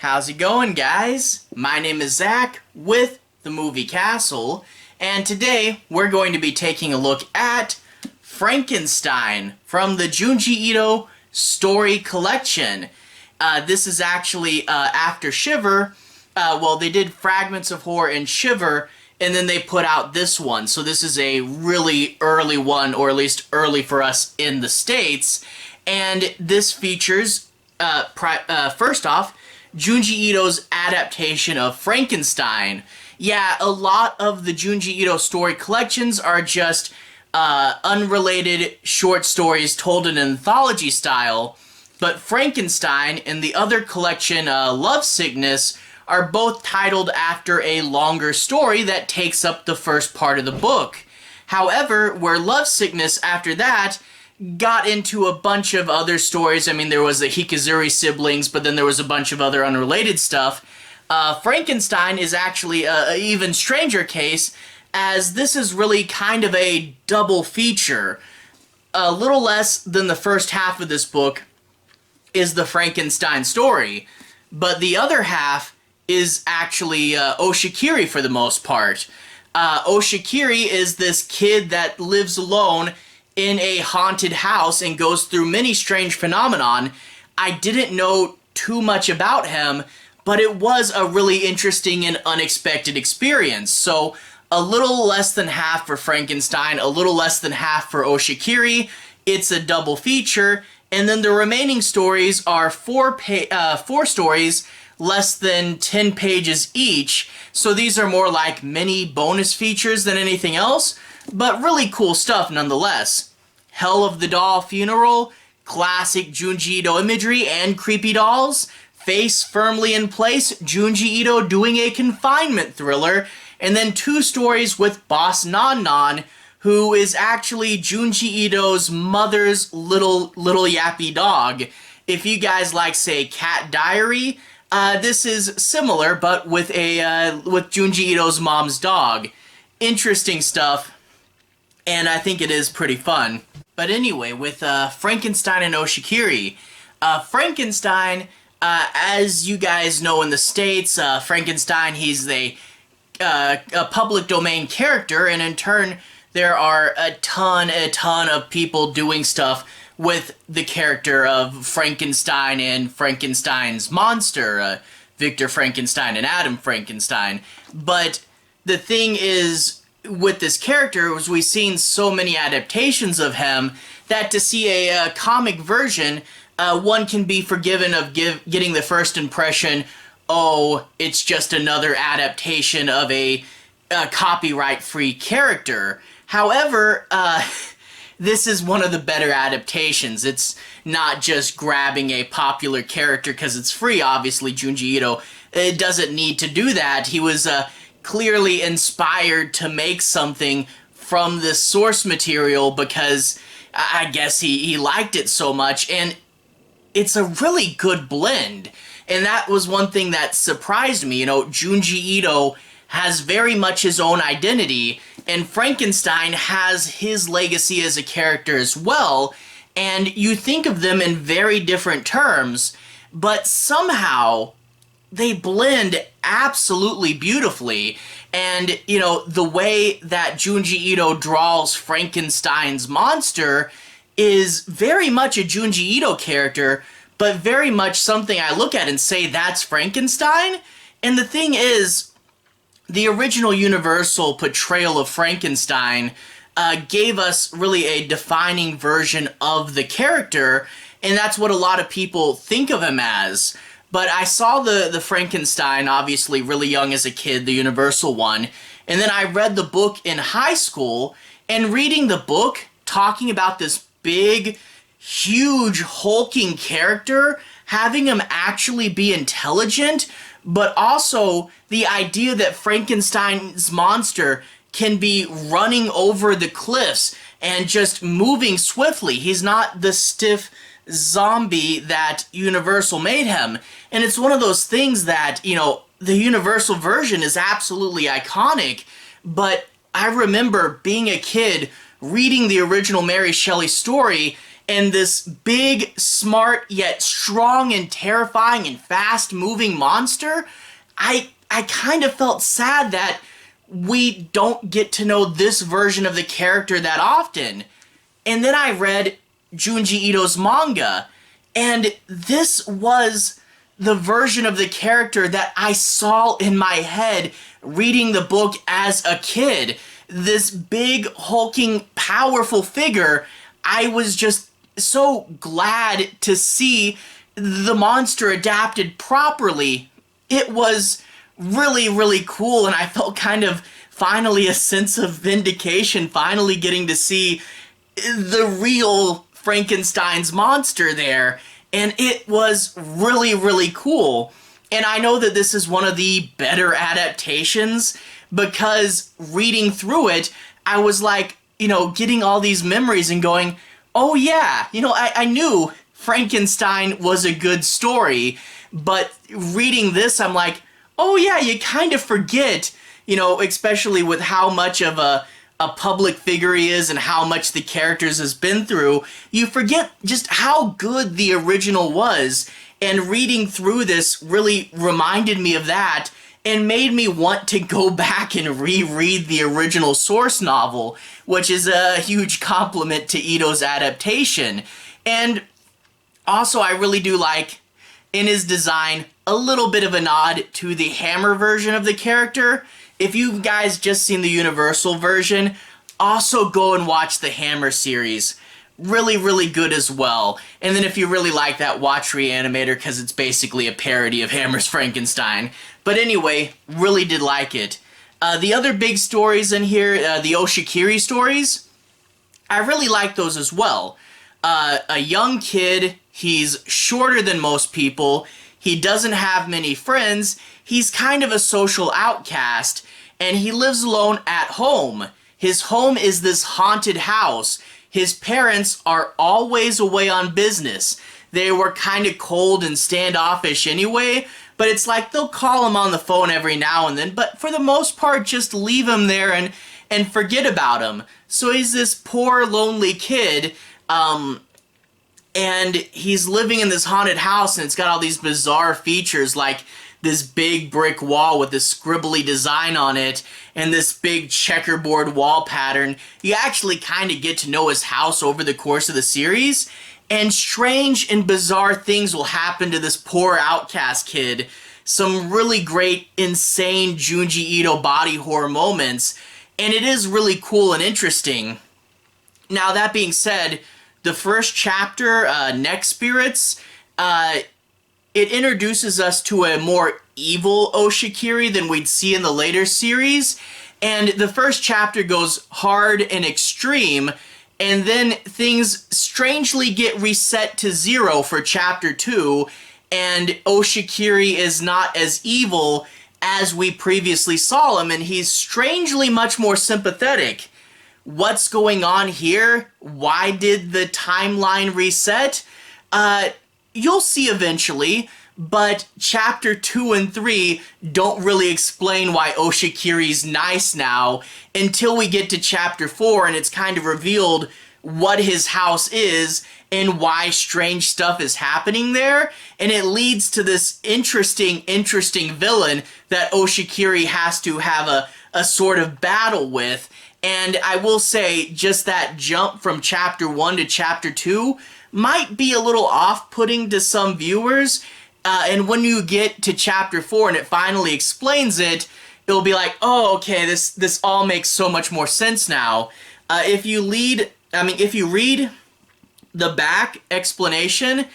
How's it going, guys? My name is Zach with the Movie Castle, and today we're going to be taking a look at Frankenstein from the Junji Ito Story Collection. This is actually after Shiver. Well, they did Fragments of Horror and Shiver, and then they put out this one. So this is a really early one, or at least early for us in the States. And this features, first off, Junji Ito's adaptation of Frankenstein. Yeah, a lot of the Junji Ito story collections are just unrelated short stories told in anthology style, but Frankenstein and the other collection, Love Sickness, are both titled after a longer story that takes up the first part of the book. However, where Love Sickness after that got into a bunch of other stories. I mean, there was the Hikazuri siblings, but then there was a bunch of other unrelated stuff. Frankenstein is actually an even stranger case, as this is really kind of a double feature. A little less than the first half of this book is the Frankenstein story, but the other half is actually Oshikiri for the most part. Oshikiri is this kid that lives alone in a haunted house and goes through many strange phenomenon. I didn't know too much about him, but it was a really interesting and unexpected experience. So a little less than half for Frankenstein, a little less than half for Oshikiri. It's a double feature, and then the remaining stories are four stories, less than 10 pages each. So these are more like mini bonus features than anything else, but really cool stuff nonetheless. Hell of the Doll Funeral, classic Junji Ito imagery and creepy dolls, face firmly in place, Junji Ito doing a confinement thriller, and then two stories with Boss Non Non, who is actually Junji Ito's mother's little yappy dog. If you guys like, say, Cat Diary, this is similar, but with Junji Ito's mom's dog. Interesting stuff, and I think it is pretty fun. But anyway, with Frankenstein and Oshikiri, Frankenstein, as you guys know in the States, Frankenstein, he's a public domain character, and in turn, there are a ton of people doing stuff with the character of Frankenstein and Frankenstein's monster, Victor Frankenstein and Adam Frankenstein. But the thing is, with this character, was we've seen so many adaptations of him that to see a comic version, one can be forgiven of getting the first impression, oh, it's just another adaptation of a copyright-free character. However, this is one of the better adaptations. It's not just grabbing a popular character because it's free. Obviously, Junji Ito doesn't need to do that. He was clearly inspired to make something from this source material because I guess he liked it so much, and it's a really good blend. And that was one thing that surprised me. You know, Junji Ito has very much his own identity, and Frankenstein has his legacy as a character as well, and you think of them in very different terms, but somehow they blend absolutely beautifully. And, you know, the way that Junji Ito draws Frankenstein's monster is very much a Junji Ito character, but very much something I look at and say, that's Frankenstein? And the thing is, the original Universal portrayal of Frankenstein gave us really a defining version of the character, and that's what a lot of people think of him as. But I saw the Frankenstein, obviously really young as a kid, the Universal one, and then I read the book in high school, and reading the book, talking about this big, huge, hulking character, having him actually be intelligent, but also the idea that Frankenstein's monster can be running over the cliffs and just moving swiftly. He's not the stiff zombie that Universal made him. And it's one of those things that, you know, the Universal version is absolutely iconic, but I remember being a kid reading the original Mary Shelley story and this big, smart, yet strong and terrifying and fast-moving monster, I kind of felt sad that we don't get to know this version of the character that often. And then I read Junji Ito's manga, and this was the version of the character that I saw in my head reading the book as a kid. This big, hulking, powerful figure. I was just so glad to see the monster adapted properly. It was really, really cool, and I felt kind of finally a sense of vindication, finally getting to see the real Frankenstein's monster there, and it was really, really cool. And I know that this is one of the better adaptations, because reading through it, I was like, getting all these memories and going, oh yeah, I knew Frankenstein was a good story, but reading this, I'm like, oh yeah, you kind of forget, especially with how much of a public figure he is and how much the characters has been through, you forget just how good the original was. And reading through this really reminded me of that and made me want to go back and reread the original source novel, which is a huge compliment to Ito's adaptation. And also, I really do like, in his design, a little bit of a nod to the Hammer version of the character. If you guys just seen the Universal version, also go and watch the Hammer series. Really, really good as well. And then if you really like that, watch Reanimator, because it's basically a parody of Hammer's Frankenstein. But anyway, really did like it. The other big stories in here, the Oshikiri stories, I really like those as well. A young kid, he's shorter than most people, he doesn't have many friends, he's kind of a social outcast, and he lives alone at home. His home is this haunted house. His parents are always away on business. They were kind of cold and standoffish anyway, but it's like they'll call him on the phone every now and then, but for the most part, just leave him there and forget about him. So he's this poor, lonely kid, and he's living in this haunted house, and it's got all these bizarre features, like this big brick wall with this scribbly design on it, and this big checkerboard wall pattern. You actually kind of get to know his house over the course of the series, and strange and bizarre things will happen to this poor outcast kid. Some really great, insane Junji Ito body horror moments, and it is really cool and interesting. Now, that being said, the first chapter, Neck Spirits, it introduces us to a more evil Oshikiri than we'd see in the later series, and the first chapter goes hard and extreme, and then things strangely get reset to 0 for chapter 2, and Oshikiri is not as evil as we previously saw him, and he's strangely much more sympathetic. What's going on here? Why did the timeline reset? You'll see eventually, but chapter 2 and 3 don't really explain why Oshikiri's nice now until we get to chapter 4, and it's kind of revealed what his house is and why strange stuff is happening there, and it leads to this interesting villain that Oshikiri has to have a sort of battle with. And I will say, just that jump from chapter 1 to chapter 2 might be a little off-putting to some viewers, and when you get to chapter 4 and it finally explains it, it'll be like, oh, okay, this all makes so much more sense now. If you read the back explanation,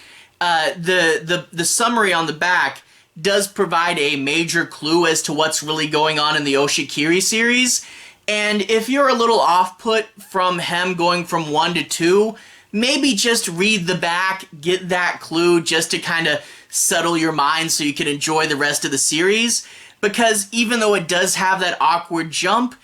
the summary on the back does provide a major clue as to what's really going on in the Oshikiri series. And if you're a little off-put from him going from 1 to 2, maybe just read the back, get that clue just to kind of settle your mind so you can enjoy the rest of the series. Because even though it does have that awkward jump,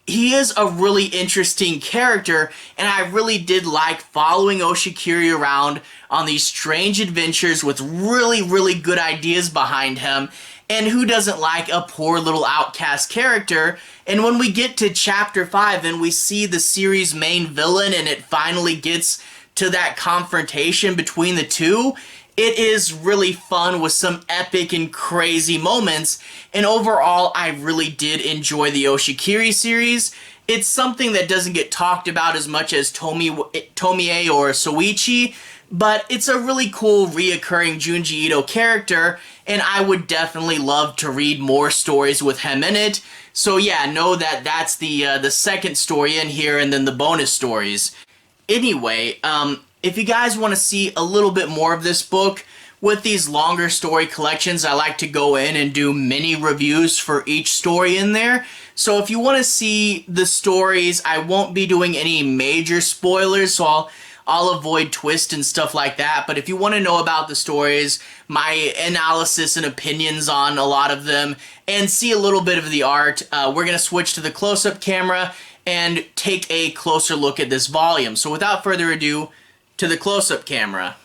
he is a really interesting character, and I really did like following Oshikiri around on these strange adventures with really, really good ideas behind him. And who doesn't like a poor little outcast character? And when we get to chapter 5 and we see the series' main villain and it finally gets to that confrontation between the two. It is really fun with some epic and crazy moments, and overall I really did enjoy the Oshikiri series. It's something that doesn't get talked about as much as Tomie or Soichi, but it's a really cool reoccurring Junji Ito character, and I would definitely love to read more stories with him in it. So yeah, know that that's the second story in here, and then the bonus stories. Anyway, if you guys want to see a little bit more of this book, with these longer story collections, I like to go in and do mini reviews for each story in there. So if you want to see the stories, I won't be doing any major spoilers, so I'll avoid twists and stuff like that. But if you want to know about the stories, my analysis and opinions on a lot of them, and see a little bit of the art, we're going to switch to the close-up camera and take a closer look at this volume. So without further ado, to the close-up camera.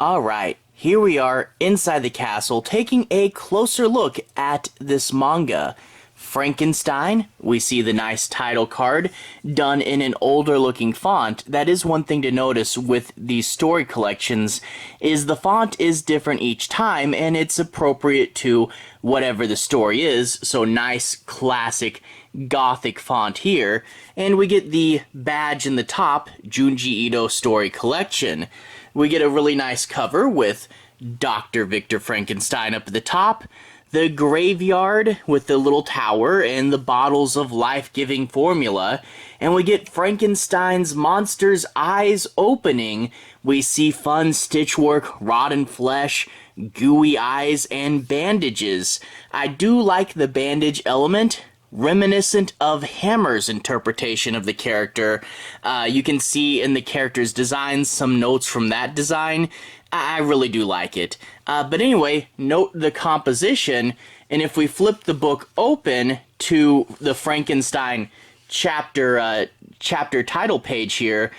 Alright, here we are inside the castle taking a closer look at this manga. Frankenstein, we see the nice title card done in an older looking font. That is one thing to notice with these story collections, is the font is different each time and it's appropriate to whatever the story is. So nice classic gothic font here, and we get the badge in the top, Junji Ito Story Collection. We get a really nice cover with Dr. Victor Frankenstein up at the top, the graveyard with the little tower and the bottles of life-giving formula, and we get Frankenstein's monster's eyes opening. We see fun stitchwork, rotten flesh, gooey eyes, and bandages. I do like the bandage element, reminiscent of Hammer's interpretation of the character. You can see in the character's design some notes from that design. I really do like it. But anyway, note the composition, and if we flip the book open to the Frankenstein chapter title page here,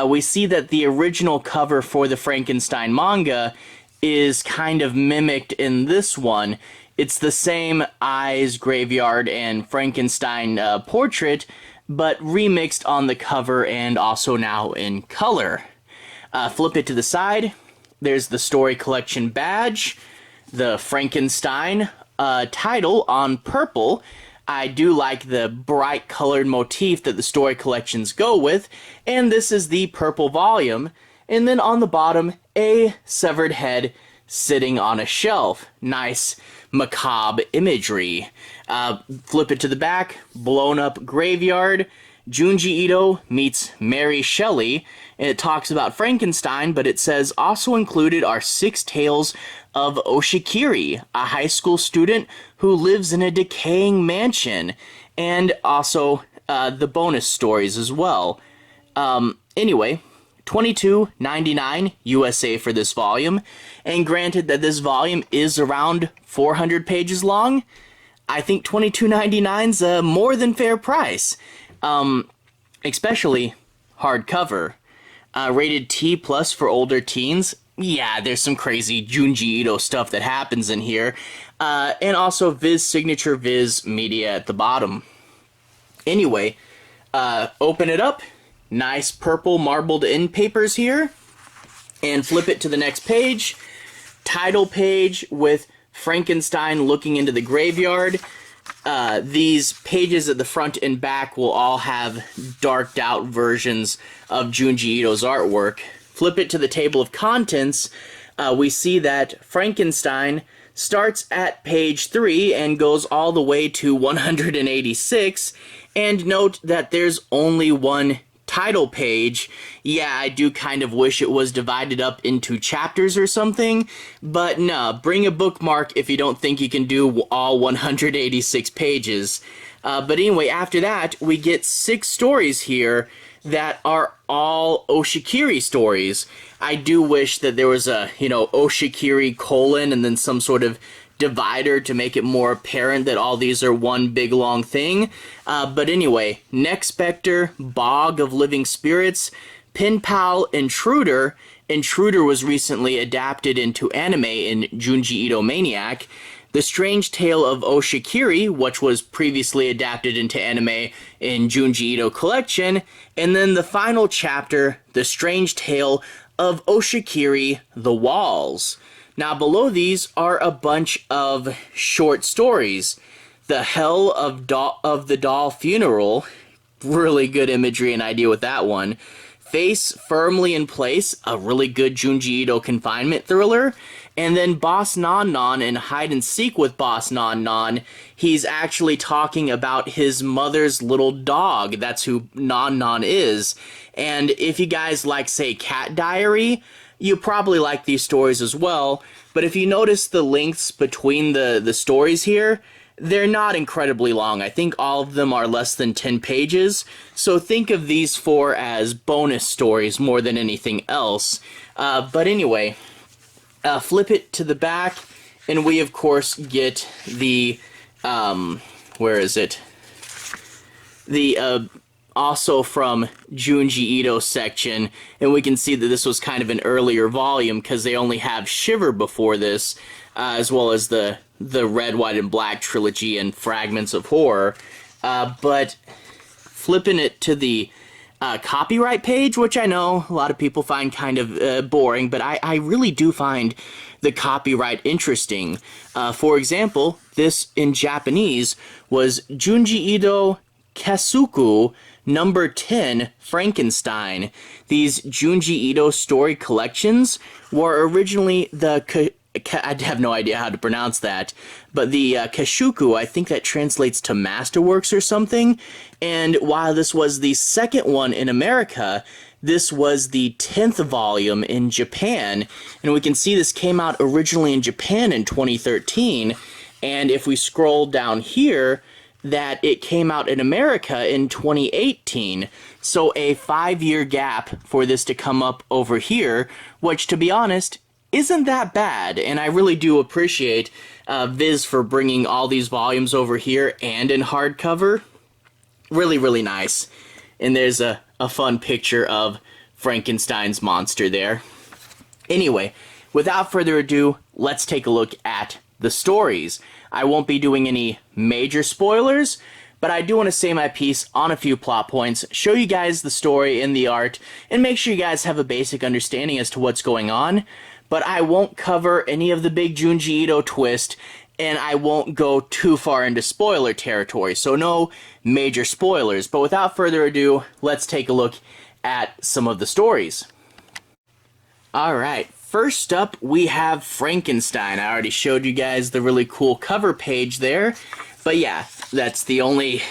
we see that the original cover for the Frankenstein manga is kind of mimicked in this one. It's the same eyes, graveyard, and Frankenstein portrait, but remixed on the cover and also now in color. Flip it to the side. There's the story collection badge, the Frankenstein title on purple. I do like the bright colored motif that the story collections go with, and this is the purple volume. And then on the bottom, a severed head sitting on a shelf. Nice macabre imagery. Flip it to the back, blown up graveyard. Junji Ito meets Mary Shelley, and it talks about Frankenstein, but it says also included are 6 tales of Oshikiri, a high school student who lives in a decaying mansion, and also the bonus stories as well. Anyway, $22.99 USA for this volume, and granted that this volume is around 400 pages long, I think $22.99's a more than fair price. Especially hardcover. Rated T+ for older teens. Yeah, there's some crazy Junji Ito stuff that happens in here. And also Viz Signature Viz Media at the bottom. Anyway, open it up. Nice purple marbled in papers here. And flip it to the next page. Title page with Frankenstein looking into the graveyard. These pages at the front and back will all have darked out versions of Junji Ito's artwork. Flip it to the table of contents. We see that Frankenstein starts at page 3 and goes all the way to 186. And note that there's only one title page. Yeah, I do kind of wish it was divided up into chapters or something, but no, bring a bookmark if you don't think you can do all 186 pages. But anyway, after that, we get 6 stories here that are all Oshikiri stories. I do wish that there was a, Oshikiri colon and then some sort of divider to make it more apparent that all these are one big long thing. But anyway, Next Spectre, Bog of Living Spirits, Pen Pal, Intruder. Intruder was recently adapted into anime in Junji Ito Maniac. The Strange Tale of Oshikiri, which was previously adapted into anime in Junji Ito Collection, and then the final chapter, The Strange Tale of Oshikiri The Walls. Now below these are a bunch of short stories. The Hell of the Doll Funeral, really good imagery and idea with that one. Face Firmly in Place, a really good Junji Ito confinement thriller. And then Boss Non Non and Hide and Seek with Boss Non Non. He's actually talking about his mother's little dog. That's who Non Non is. And if you guys like, say, Cat Diary, you probably like these stories as well. But if you notice the lengths between the stories here, they're not incredibly long. I think all of them are less than 10 pages. So think of these four as bonus stories more than anything else. But anyway, flip it to the back, and we, of course, get the, where is it? The, also from Junji Ito section, and we can see that this was kind of an earlier volume because they only have Shiver before this, as well as the Red, White, and Black trilogy and Fragments of Horror. But flipping it to the copyright page, which I know a lot of people find kind of boring, but I really do find the copyright interesting. For example, this in Japanese was Junji Ito Kesuku number 10 Frankenstein. These Junji Ito Story Collections were originally the I have no idea how to pronounce that, but the Kashuku, I think that translates to Masterworks or something, and while this was the second one in America, this was the 10th volume in Japan, and we can see this came out originally in Japan in 2013, and if we scroll down here, that it came out in America in 2018, so a 5-year gap for this to come up over here, which, to be honest, isn't that bad, and I really do appreciate Viz for bringing all these volumes over here and in hardcover. Really, really nice. And there's a fun picture of Frankenstein's monster there. Anyway, without further ado, let's take a look at the stories. I won't be doing any major spoilers, but I do want to say my piece on a few plot points, show you guys the story and the art, and make sure you guys have a basic understanding as to what's going on. But I won't cover any of the big Junji Ito twist, and I won't go too far into spoiler territory, so no major spoilers. But without further ado, let's take a look at some of the stories. Alright, first up we have Frankenstein. I already showed you guys the really cool cover page there, but yeah, that's the only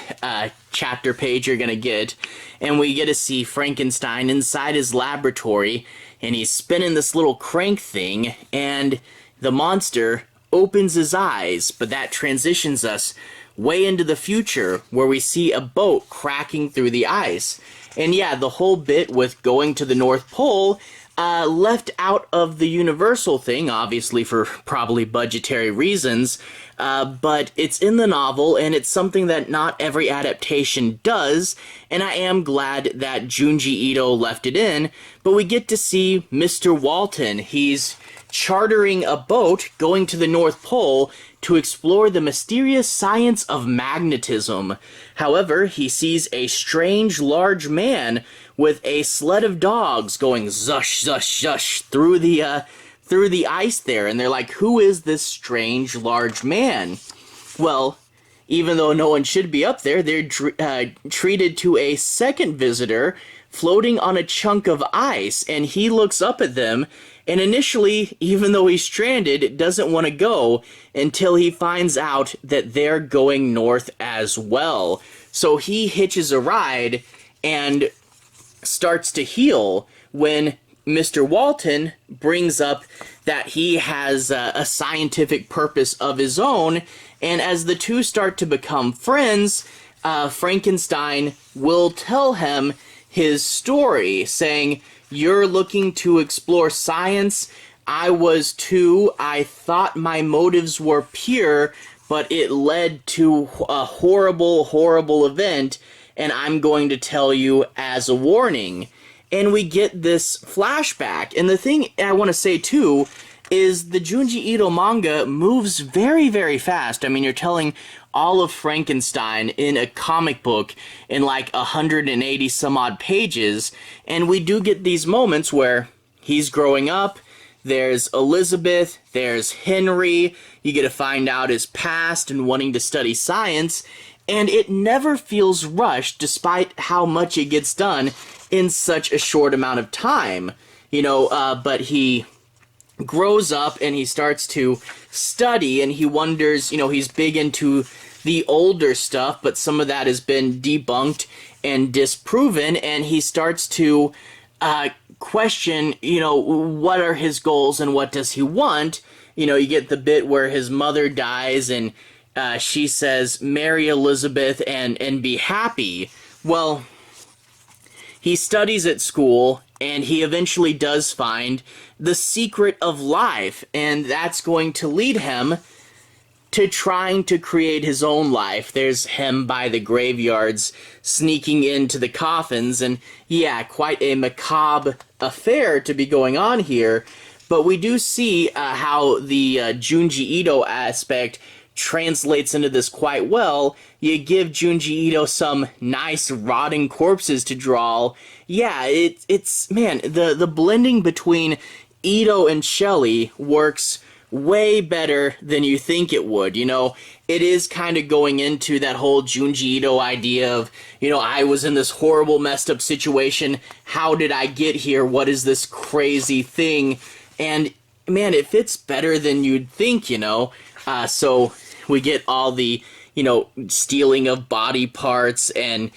chapter page you're gonna get. And we get to see Frankenstein inside his laboratory, and he's spinning this little crank thing, and the monster opens his eyes, but that transitions us way into the future, where we see a boat cracking through the ice. And yeah, the whole bit with going to the North Pole left out of the Universal thing, obviously for probably budgetary reasons, but it's in the novel, and it's something that not every adaptation does, and I am glad that Junji Ito left it in. But we get to see Mr. Walton. He's chartering a boat going to the North Pole to explore the mysterious science of magnetism. However, he sees a strange large man with a sled of dogs going zush, zush, zush through the ice there, and they're like, who is this strange large man? Well, even though no one should be up there, they're treated to a second visitor floating on a chunk of ice, and he looks up at them, and initially, even though he's stranded, doesn't want to go until he finds out that they're going north as well. So he hitches a ride and starts to heal when Mr. Walton brings up that he has a scientific purpose of his own, and as the two start to become friends, Frankenstein will tell him his story, saying, "You're looking to explore science. I was too. I thought my motives were pure, but it led to a horrible, horrible event, and I'm going to tell you as a warning." And we get this flashback. And the thing I want to say, too, is the Junji Ito manga moves very, very fast. I mean, you're telling all of Frankenstein in a comic book in like 180 some odd pages, and we do get these moments where he's growing up, there's Elizabeth, there's Henry, you get to find out his past and wanting to study science, and it never feels rushed despite how much it gets done in such a short amount of time. But he grows up and he starts to study and he wonders, he's big into the older stuff, but some of that has been debunked and disproven, and he starts to question, what are his goals and what does he want? You get the bit where his mother dies and she says, marry Elizabeth and be happy. Well, he studies at school, and he eventually does find the secret of life, and that's going to lead him to trying to create his own life. There's him by the graveyards, sneaking into the coffins, and yeah, quite a macabre affair to be going on here, but we do see how the Junji Ito aspect translates into this quite well. You give Junji Ito some nice rotting corpses to draw. Yeah, it's man, the blending between Ito and Shelley works way better than you think it would. It is kind of going into that whole Junji Ito idea of, I was in this horrible messed up situation. How did I get here? What is this crazy thing? And man, it fits better than you'd think, so we get all the, stealing of body parts and,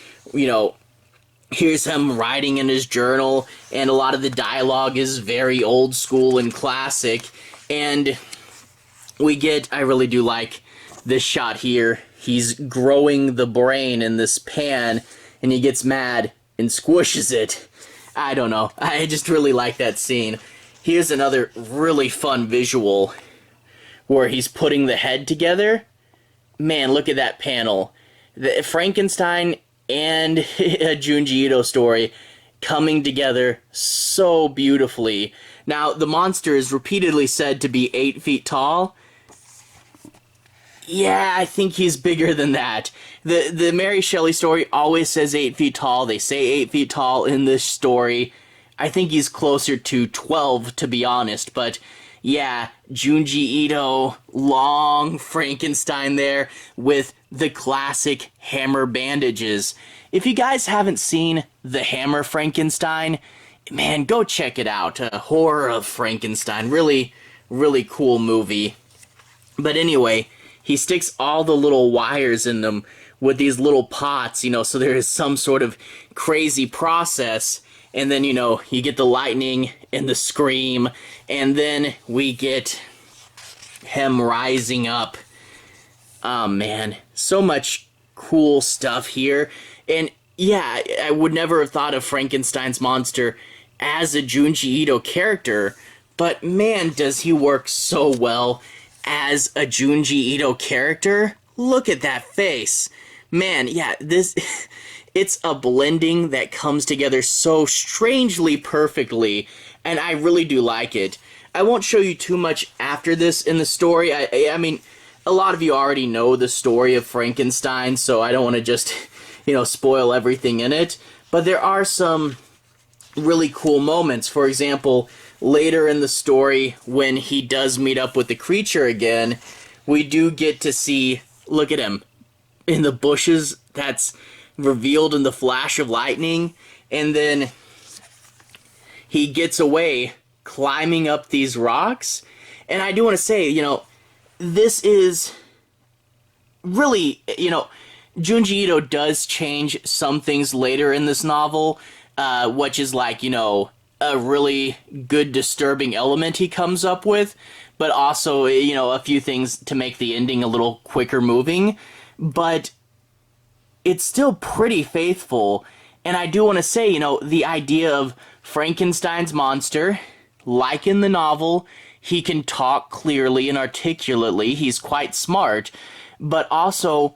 here's him writing in his journal, and a lot of the dialogue is very old school and classic. And we get, I really do like this shot here. He's growing the brain in this pan, and he gets mad and squishes it. I don't know. I just really like that scene. Here's another really fun visual where he's putting the head together. Man, look at that panel. The Frankenstein and a Junji Ito story coming together so beautifully. Now, the monster is repeatedly said to be 8 feet tall. Yeah, I think he's bigger than that. The Mary Shelley story always says 8 feet tall. They say 8 feet tall in this story. I think he's closer to 12, to be honest, but yeah, Junji Ito, long Frankenstein there with the classic hammer bandages. If you guys haven't seen The Hammer Frankenstein, man, go check it out. Horror of Frankenstein. Really, really cool movie. But anyway, he sticks all the little wires in them with these little pots, so there is some sort of crazy process. And then, you get the lightning and the scream, and then we get him rising up. Oh, man. So much cool stuff here. And, yeah, I would never have thought of Frankenstein's monster as a Junji Ito character, but, man, does he work so well as a Junji Ito character. Look at that face. Man, yeah, this... It's a blending that comes together so strangely perfectly, and I really do like it. I won't show you too much after this in the story. I mean, a lot of you already know the story of Frankenstein, so I don't want to just, spoil everything in it. But there are some really cool moments. For example, later in the story, when he does meet up with the creature again, we do get to see, look at him, in the bushes. That's revealed in the flash of lightning, and then he gets away climbing up these rocks. And I do want to say, this is really, Junji Ito does change some things later in this novel, which is like, a really good disturbing element he comes up with, but also, a few things to make the ending a little quicker moving. But it's still pretty faithful, and I do want to say, the idea of Frankenstein's monster, like in the novel, he can talk clearly and articulately, he's quite smart, but also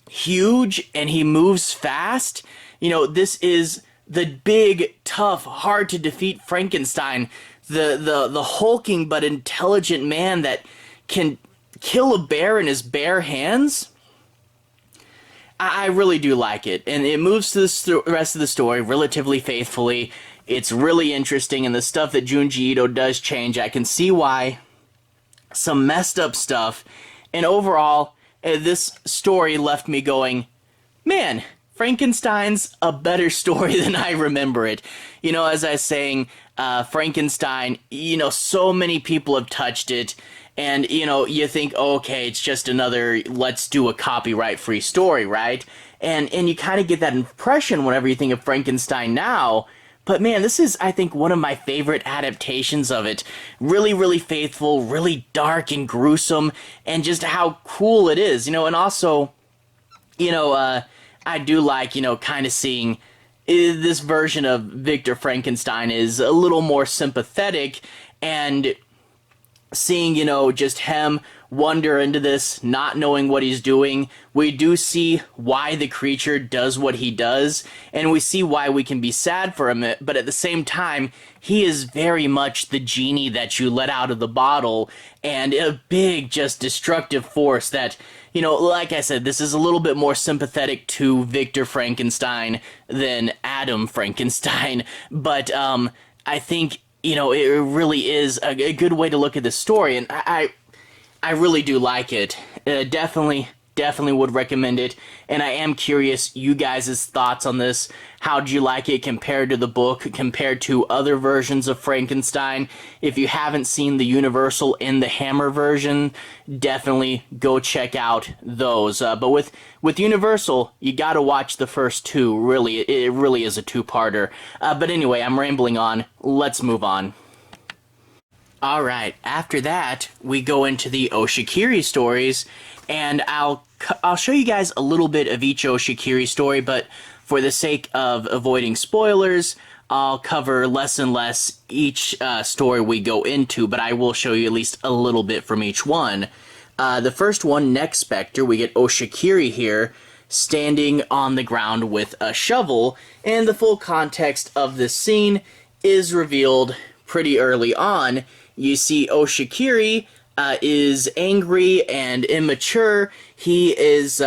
huge, and he moves fast. This is the big, tough, hard to defeat Frankenstein, the hulking but intelligent man that can kill a bear in his bare hands. I really do like it, and it moves to the rest of the story relatively faithfully. It's really interesting, and the stuff that Junji Ito does change. I can see why. Some messed up stuff, and overall, this story left me going, man, Frankenstein's a better story than I remember it. You know, as I was saying, Frankenstein, you know, so many people have touched it, and, you know, you think, oh, okay, it's just another let's do a copyright-free story, right? And you kind of get that impression whenever you think of Frankenstein now. But man, this is, I think, one of my favorite adaptations of it. Really, really faithful, really dark and gruesome, and just how cool it is, you know, and also, you know, I do like, you know, kind of seeing this version of Victor Frankenstein is a little more sympathetic, and seeing, you know, just him wander into this, not knowing what he's doing. We do see why the creature does what he does, and we see why we can be sad for him, but at the same time, he is very much the genie that you let out of the bottle, and a big, just destructive force that, you know, like I said, this is a little bit more sympathetic to Victor Frankenstein than Adam Frankenstein, but I think, you know, it really is a good way to look at this story, and I really do like it. Definitely would recommend it, and I am curious you guys' thoughts on this. How'd you like it compared to the book, compared to other versions of Frankenstein? If you haven't seen the Universal and the Hammer version, definitely go check out those. But with Universal, you gotta watch the first two. Really, it really is a two-parter. But anyway, I'm rambling on. Let's move on. Alright, after that, we go into the Oshikiri stories, and I'll show you guys a little bit of each Oshikiri story, but for the sake of avoiding spoilers, I'll cover less and less each story we go into, but I will show you at least a little bit from each one. The first one, Neck Spectre, we get Oshikiri here, standing on the ground with a shovel, and the full context of this scene is revealed pretty early on. You see Oshikiri is angry and immature. He is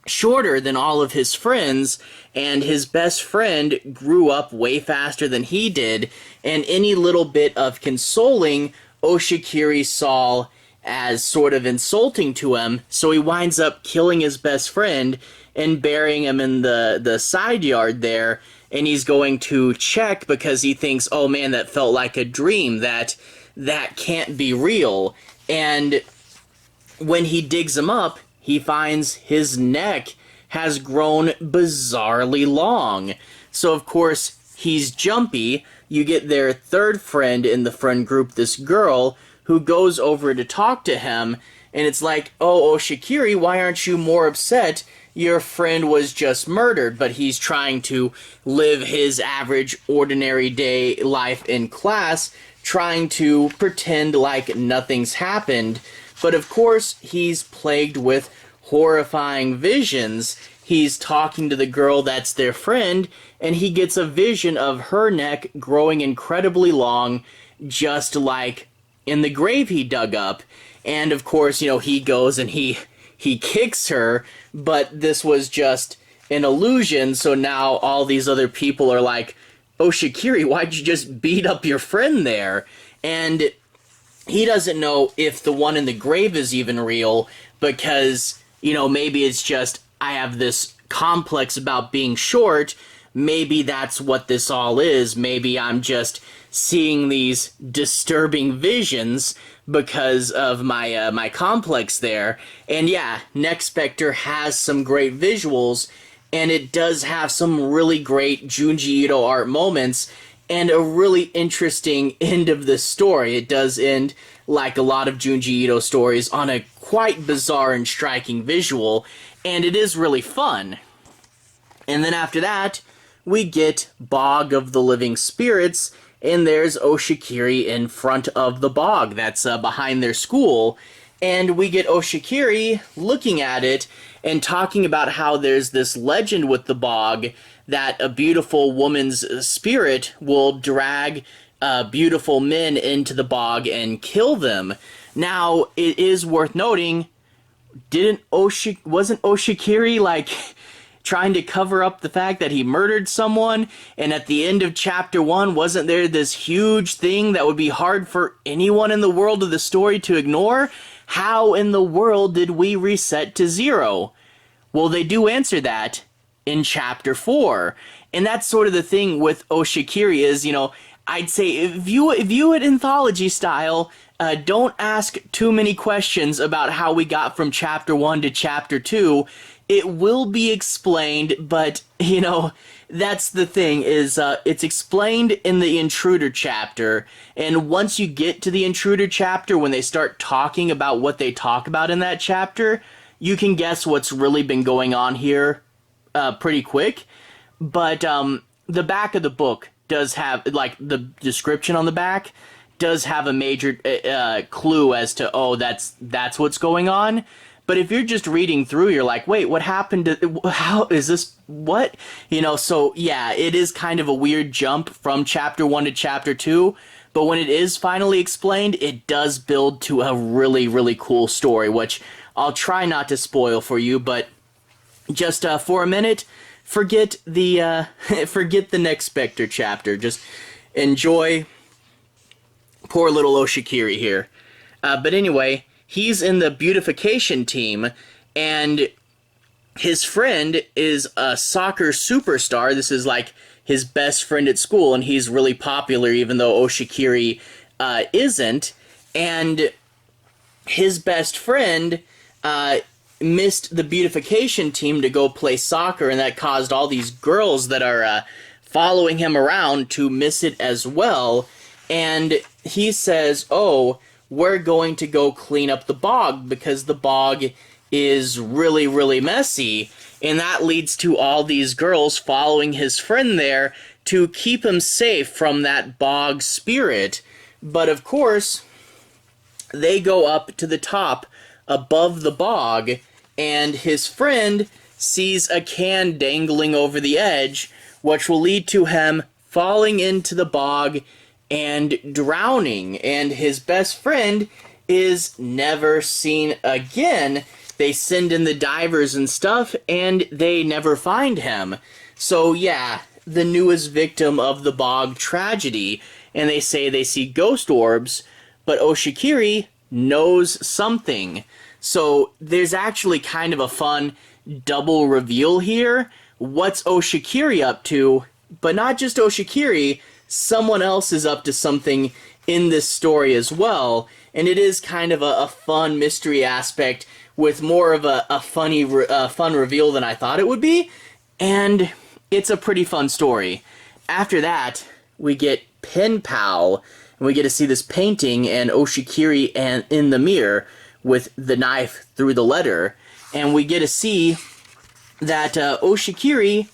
shorter than all of his friends, and his best friend grew up way faster than he did, and any little bit of consoling Oshikiri saw as sort of insulting to him, so he winds up killing his best friend and burying him in the side yard there. And he's going to check because he thinks, oh man, that felt like a dream, that can't be real. And when he digs him up, he finds his neck has grown bizarrely long. So of course, he's jumpy. You get their third friend in the friend group, this girl, who goes over to talk to him, and it's like, oh, Oshikiri, why aren't you more upset? Your friend was just murdered, but he's trying to live his average, ordinary day life in class, trying to pretend like nothing's happened. But of course, he's plagued with horrifying visions. He's talking to the girl that's their friend, and he gets a vision of her neck growing incredibly long, just like in the grave he dug up. And of course, you know, he goes and he kicks her, but this was just an illusion, so now all these other people are like, Oshikiri, why'd you just beat up your friend there? And he doesn't know if the one in the grave is even real, because, you know, maybe it's just, I have this complex about being short, maybe that's what this all is, maybe I'm just seeing these disturbing visions because of my my complex there. And yeah, Neck Spectre has some great visuals, and it does have some really great Junji Ito art moments, and a really interesting end of the story. It does end, like a lot of Junji Ito stories, on a quite bizarre and striking visual, and it is really fun. And then after that, we get Bog of the Living Spirits, and there's Oshikiri in front of the bog that's behind their school, and we get Oshikiri looking at it and talking about how there's this legend with the bog that a beautiful woman's spirit will drag beautiful men into the bog and kill them. Now, it is worth noting, wasn't Oshikiri, like, trying to cover up the fact that he murdered someone? And at the end of chapter 1, wasn't there this huge thing that would be hard for anyone in the world of the story to ignore? How in the world did we reset to 0? Well, they do answer that in chapter 4. And that's sort of the thing with Oshikiri is, I'd say view it anthology style. Don't ask too many questions about how we got from chapter 1 to chapter 2. It will be explained, but, that's the thing, is it's explained in the Intruder chapter, and once you get to the Intruder chapter, when they start talking about what they talk about in that chapter, you can guess what's really been going on here pretty quick. But the back of the book does have, like, the description on the back does have a major clue as to, oh, that's what's going on. But if you're just reading through, you're like, wait, what happened to, how is this, what? So yeah, it is kind of a weird jump from chapter 1 to chapter 2, but when it is finally explained, it does build to a really, really cool story, which I'll try not to spoil for you, but just for a minute, forget the Next Spectre chapter. Just enjoy poor little Oshikiri here. But anyway, he's in the beautification team, and his friend is a soccer superstar. This is like his best friend at school, and he's really popular, even though Oshikiri isn't. And his best friend missed the beautification team to go play soccer, and that caused all these girls that are following him around to miss it as well. And he says, oh, we're going to go clean up the bog because the bog is really, really messy. And that leads to all these girls following his friend there to keep him safe from that bog spirit. But of course, they go up to the top above the bog, and his friend sees a can dangling over the edge, which will lead to him falling into the bog and drowning, and his best friend is never seen again. They send in the divers and stuff, and they never find him. So yeah, the newest victim of the bog tragedy, and they say they see ghost orbs, but Oshikiri knows something. So there's actually kind of a fun double reveal here. What's Oshikiri up to? But not just Oshikiri, someone else is up to something in this story as well, and it is kind of a fun mystery aspect with more of a fun reveal than I thought it would be, and it's a pretty fun story. After that, we get Pen Pal, and we get to see this painting and Oshikiri and in the mirror with the knife through the letter, and we get to see that Oshikiri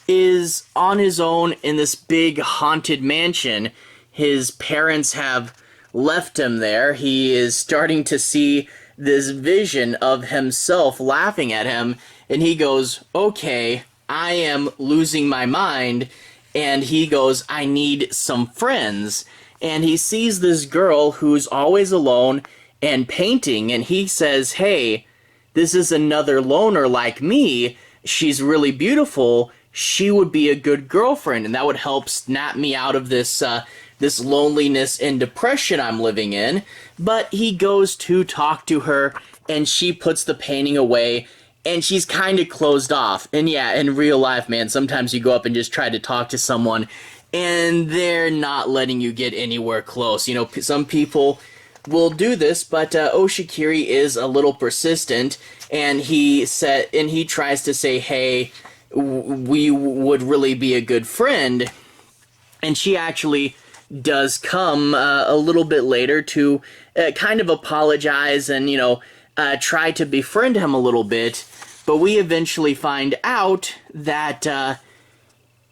is on his own in this big haunted mansion. His parents have left him there. He is starting to see this vision of himself laughing at him, and he goes, okay, I am losing my mind, and he goes, I need some friends. And he sees this girl who's always alone and painting, and he says, hey, this is another loner like me. She's really beautiful. She would be a good girlfriend, and that would help snap me out of this this loneliness and depression I'm living in. But he goes to talk to her, and she puts the painting away, and she's kind of closed off. And yeah, in real life, man, sometimes you go up and just try to talk to someone, and they're not letting you get anywhere close. You know, some people will do this, but Oshikiri is a little persistent, and he tries to say, hey, we would really be a good friend. And she actually does come a little bit later to kind of apologize and, try to befriend him a little bit. But we eventually find out that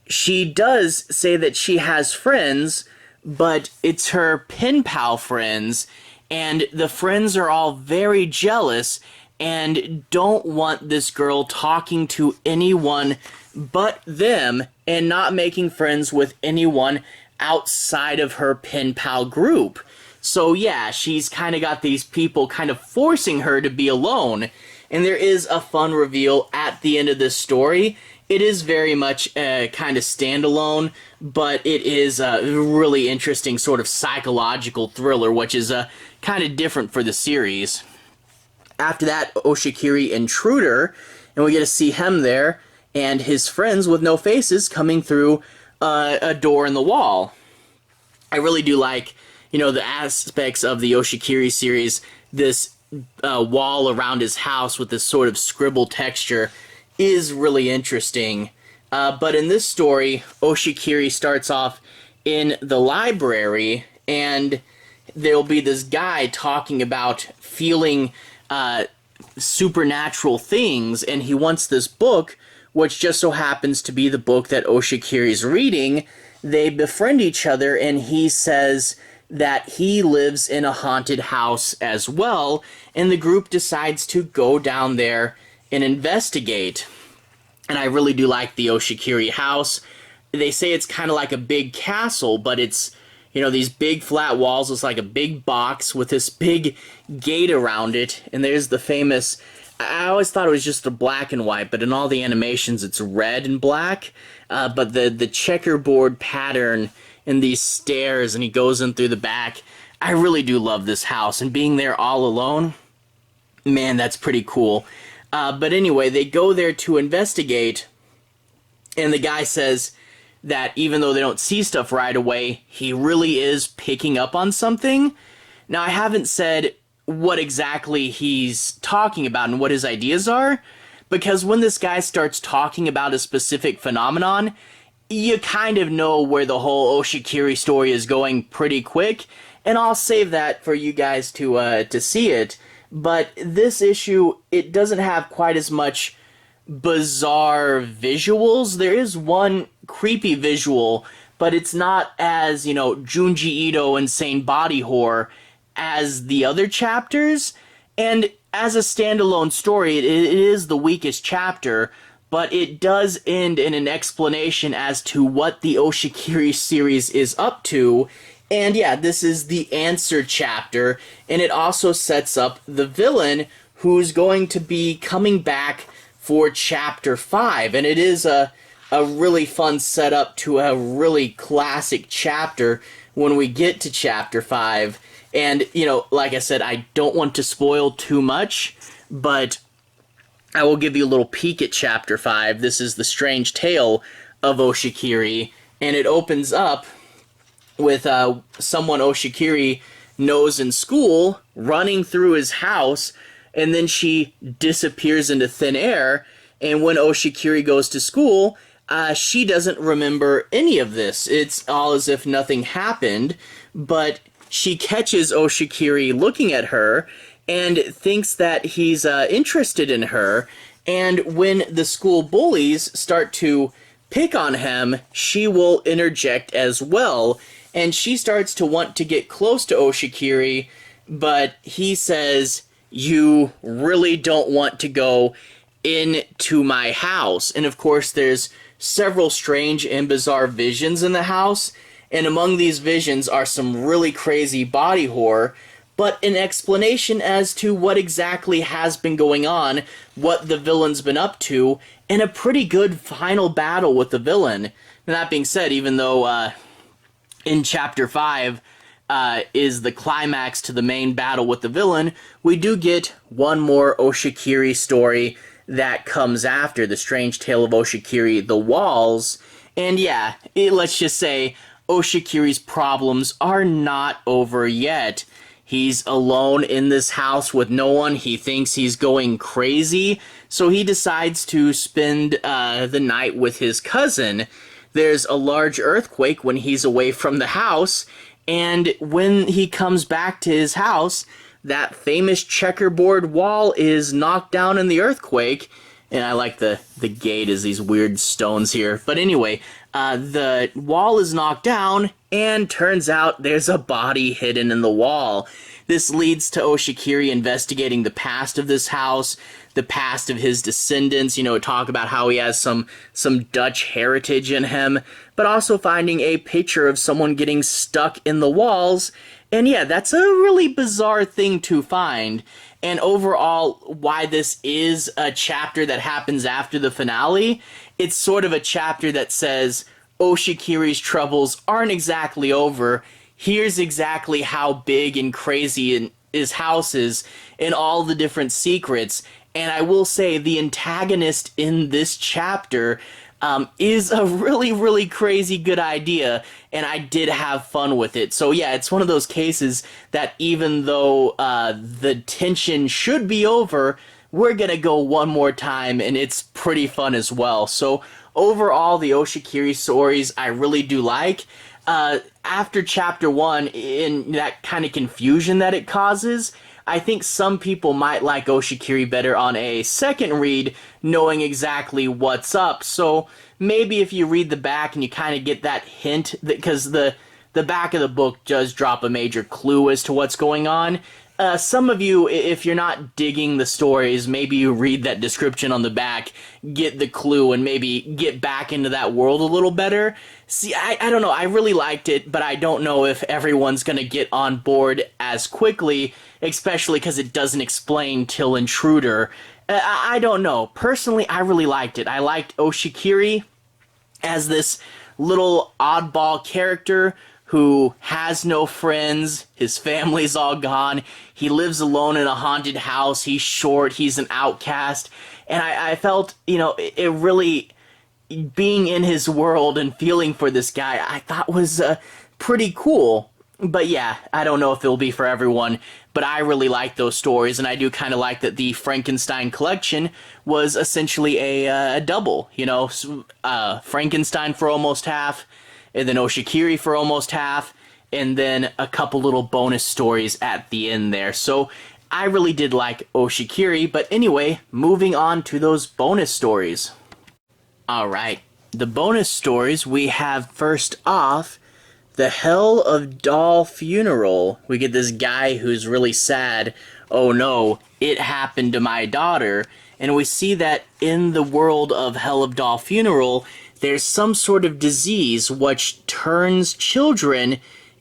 she does say that she has friends, but it's her pen pal friends, and the friends are all very jealous, and don't want this girl talking to anyone but them and not making friends with anyone outside of her pen pal group. So yeah, she's kind of got these people kind of forcing her to be alone. And there is a fun reveal at the end of this story. It is very much kind of standalone, but it is a really interesting sort of psychological thriller, which is kind of different for the series. After that, Oshikiri Intruder, and we get to see him there, and his friends with no faces coming through a door in the wall. I really do like, you know, the aspects of the Oshikiri series. This wall around his house with this sort of scribble texture is really interesting. But in this story, Oshikiri starts off in the library, and there'll be this guy talking about feeling supernatural things, and he wants this book, which just so happens to be the book that Oshikiri's reading. They befriend each other, and he says that he lives in a haunted house as well, and the group decides to go down there and investigate. And I really do like the Oshikiri house. They say it's kind of like a big castle, but it's, you know, these big flat walls. It's like a big box with this big gate around it. And there's the famous, I always thought it was just a black and white, but in all the animations it's red and black. But the checkerboard pattern and these stairs, and he goes in through the back. I really do love this house, and being there all alone, man, that's pretty cool. But anyway, they go there to investigate, and the guy says that even though they don't see stuff right away, he really is picking up on something. Now, I haven't said what exactly he's talking about and what his ideas are, because when this guy starts talking about a specific phenomenon, you kind of know where the whole Oshikiri story is going pretty quick, and I'll save that for you guys to see it. But this issue, it doesn't have quite as much bizarre visuals. There is one creepy visual, but it's not as, you know, Junji Ito insane body horror as the other chapters. And as a standalone story, it is the weakest chapter, but it does end in an explanation as to what the Oshikiri series is up to. And yeah, this is the answer chapter, and it also sets up the villain who's going to be coming back for chapter 5. And it is a really fun setup to a really classic chapter when we get to chapter 5. And, you know, like I said, I don't want to spoil too much, but I will give you a little peek at chapter 5. This is the strange tale of Oshikiri, and it opens up with someone Oshikiri knows in school running through his house, and then she disappears into thin air. And when Oshikiri goes to school, she doesn't remember any of this. It's all as if nothing happened, but she catches Oshikiri looking at her and thinks that he's interested in her. And when the school bullies start to pick on him, she will interject as well. And she starts to want to get close to Oshikiri, but he says, "You really don't want to go into my house." And of course, there's several strange and bizarre visions in the house. And among these visions are some really crazy body horror, but an explanation as to what exactly has been going on, what the villain's been up to, and a pretty good final battle with the villain. And that being said, even though in Chapter 5 is the climax to the main battle with the villain, we do get one more Oshikiri story that comes after, The Strange Tale of Oshikiri, The Walls. And yeah, let's just say Oshikiri's problems are not over yet. He's alone in this house with no one. He thinks he's going crazy, so he decides to spend the night with his cousin. There's a large earthquake when he's away from the house, and when he comes back to his house, that famous checkerboard wall is knocked down in the earthquake. And I like the gate as these weird stones here. But anyway, the wall is knocked down, and turns out there's a body hidden in the wall. This leads to Oshikiri investigating the past of this house, the past of his descendants, talk about how he has some Dutch heritage in him, but also finding a picture of someone getting stuck in the walls. And yeah, that's a really bizarre thing to find. And overall, why this is a chapter that happens after the finale, it's sort of a chapter that says, Oshikiri's troubles aren't exactly over. Here's exactly how big and crazy his house is and all the different secrets. And I will say the antagonist in this chapter is a really, really crazy good idea, and I did have fun with it. So yeah, it's one of those cases that even though the tension should be over, we're gonna go one more time, and it's pretty fun as well. So overall, the Oshikiri stories I really do like. After chapter 1, in that kind of confusion that it causes, I think some people might like Oshikiri better on a second read, knowing exactly what's up. So maybe if you read the back and you kind of get that hint, because the back of the book does drop a major clue as to what's going on. Some of you, if you're not digging the stories, maybe you read that description on the back, get the clue, and maybe get back into that world a little better. See, I don't know, I really liked it, but I don't know if everyone's gonna get on board as quickly, especially because it doesn't explain Till Intruder. I don't know. Personally, I really liked it. I liked Oshikiri as this little oddball character who has no friends, his family's all gone, he lives alone in a haunted house, he's short, he's an outcast, and I felt, it really, being in his world and feeling for this guy, I thought was pretty cool. But yeah, I don't know if it'll be for everyone, but I really like those stories, and I do kind of like that the Frankenstein collection was essentially a double, Frankenstein for almost half, and then Oshikiri for almost half, and then a couple little bonus stories at the end there. So I really did like Oshikiri, but anyway, moving on to those bonus stories. Alright, the bonus stories we have first off, The Hell of Doll Funeral. We get this guy who's really sad. Oh no, it happened to my daughter. And we see that in the world of Hell of Doll Funeral, there's some sort of disease which turns children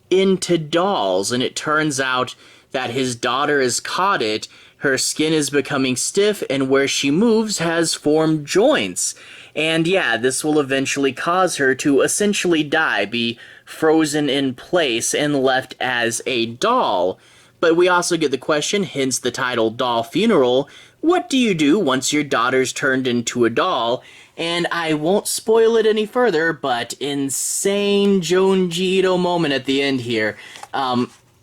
into dolls. And it turns out that his daughter has caught it. Her skin is becoming stiff, and where she moves has formed joints. And yeah, this will eventually cause her to essentially die, be frozen in place and left as a doll. But we also get the question, hence the title Doll Funeral, what do you do once your daughter's turned into a doll? And I won't spoil it any further, but insane Junji Ito moment at the end here.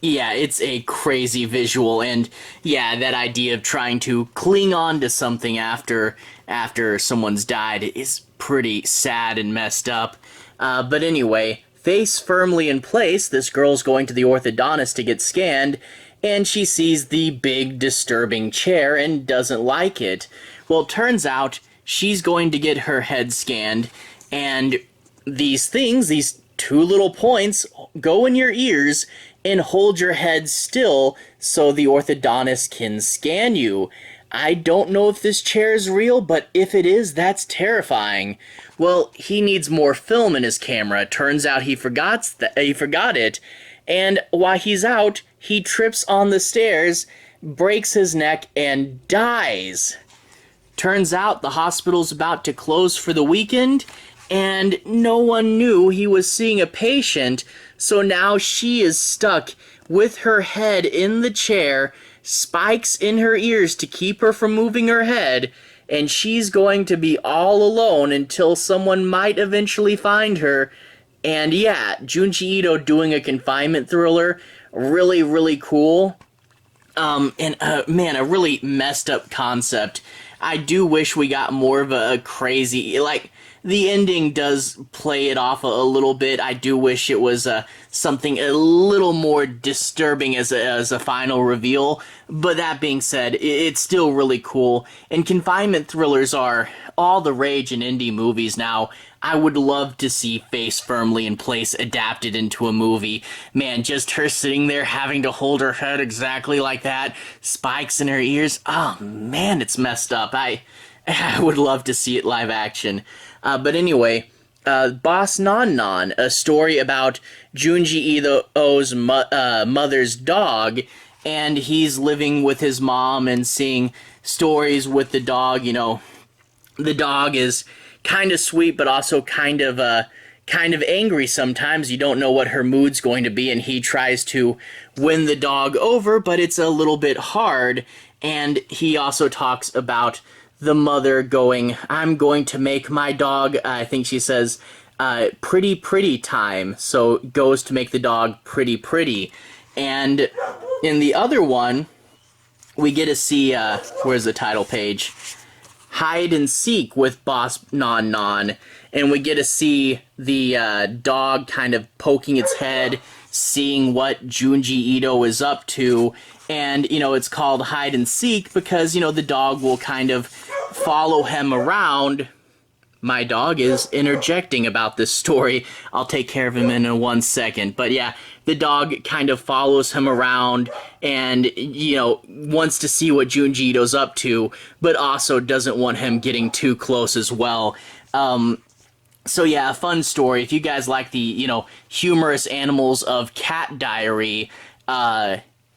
Yeah, it's a crazy visual, and yeah, that idea of trying to cling on to something after someone's died is pretty sad and messed up. But anyway, face firmly in place, this girl's going to the orthodontist to get scanned, and she sees the big disturbing chair and doesn't like it. Well, it turns out she's going to get her head scanned, and these things, these two little points, go in your ears and hold your head still so the orthodontist can scan you. I don't know if this chair is real, but if it is, that's terrifying. Well, he needs more film in his camera. Turns out he forgot it, and while he's out, he trips on the stairs, breaks his neck, and dies. Turns out the hospital's about to close for the weekend, and no one knew he was seeing a patient, so now she is stuck with her head in the chair, spikes in her ears to keep her from moving her head, and she's going to be all alone until someone might eventually find her. And yeah, Junji Ito doing a confinement thriller, really, really cool. Man, a really messed up concept. I do wish we got more of a crazy, the ending does play it off a little bit. I do wish it was something a little more disturbing as a final reveal, but that being said, it's still really cool, and confinement thrillers are all the rage in indie movies now. I would love to see Face Firmly in Place adapted into a movie. Man, just her sitting there having to hold her head exactly like that, spikes in her ears. Oh man, it's messed up. I would love to see it live action. But anyway, Boss Non Non, a story about Junji Ito's mother's dog, and he's living with his mom and seeing stories with the dog. You know, the dog is kind of sweet, but also kind of angry sometimes. You don't know what her mood's going to be, and he tries to win the dog over, but it's a little bit hard. And he also talks about the mother going, "I'm going to make my dog," I think she says, pretty time. So goes to make the dog pretty. And in the other one, we get to see, where's the title page? Hide and Seek with Boss Non Non, and we get to see the dog kind of poking its head, seeing what Junji Ito is up to, and, you know, it's called Hide and Seek because, you know, the dog will kind of follow him around. My dog is interjecting about this story. I'll take care of him in 1 second. But yeah, the dog kind of follows him around and, you know, wants to see what Junji Ito's up to, but also doesn't want him getting too close as well. So yeah, a fun story. If you guys like the, you know, humorous animals of Cat Diary,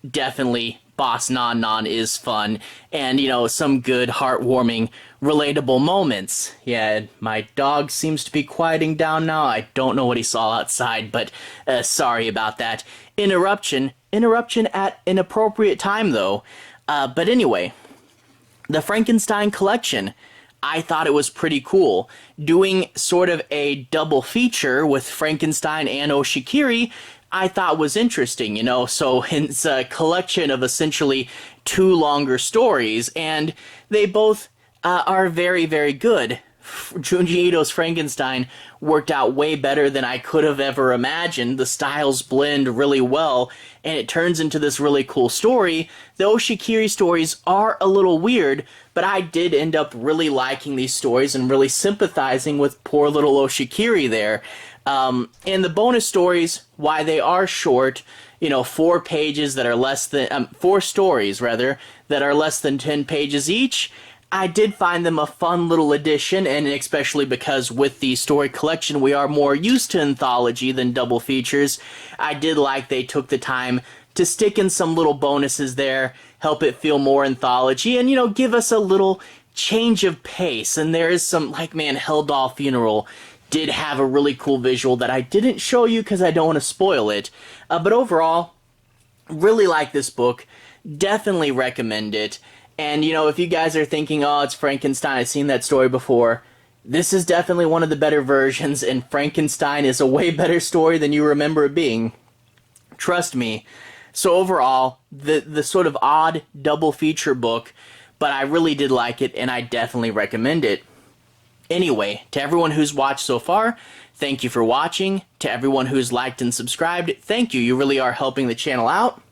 definitely Boss Non Non is fun, and, you know, some good, heartwarming, relatable moments. Yeah, my dog seems to be quieting down now. I don't know what he saw outside, but sorry about that. Interruption at an appropriate time, though. But anyway, the Frankenstein collection, I thought it was pretty cool. Doing sort of a double feature with Frankenstein and Oshikiri, I thought was interesting, you know, so it's a collection of essentially 2 longer stories, and they both are very, very good. Junji Ito's Frankenstein worked out way better than I could have ever imagined. The styles blend really well, and it turns into this really cool story. The Oshikiri stories are a little weird, but I did end up really liking these stories and really sympathizing with poor little Oshikiri there. And the bonus stories, why they are short, you know, 4 pages that are less than, 4 stories rather, that are less than 10 pages each, I did find them a fun little addition, and especially because with the story collection we are more used to anthology than double features, I did like they took the time to stick in some little bonuses there, help it feel more anthology, and, you know, give us a little change of pace. And there is some, like, man, Helldoll Funeral did have a really cool visual that I didn't show you because I don't want to spoil it. But overall, really like this book. Definitely recommend it. And, you know, if you guys are thinking, oh, it's Frankenstein, I've seen that story before, this is definitely one of the better versions, and Frankenstein is a way better story than you remember it being. Trust me. So overall, the sort of odd double feature book, but I really did like it, and I definitely recommend it. Anyway, to everyone who's watched so far, thank you for watching. To everyone who's liked and subscribed, thank you. You really are helping the channel out.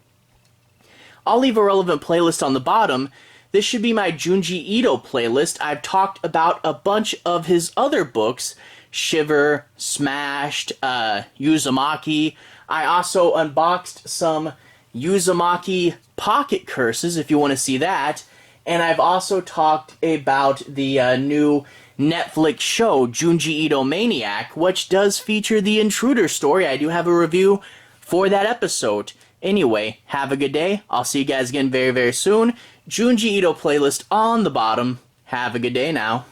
I'll leave a relevant playlist on the bottom. This should be my Junji Ito playlist. I've talked about a bunch of his other books, Shiver, Smashed, Uzumaki. I also unboxed some Uzumaki Pocket Curses, if you want to see that. And I've also talked about the new Netflix show, Junji Ito Maniac, which does feature the Intruder story. I do have a review for that episode. Anyway, have a good day. I'll see you guys again very, very soon. Junji Ito playlist on the bottom. Have a good day now.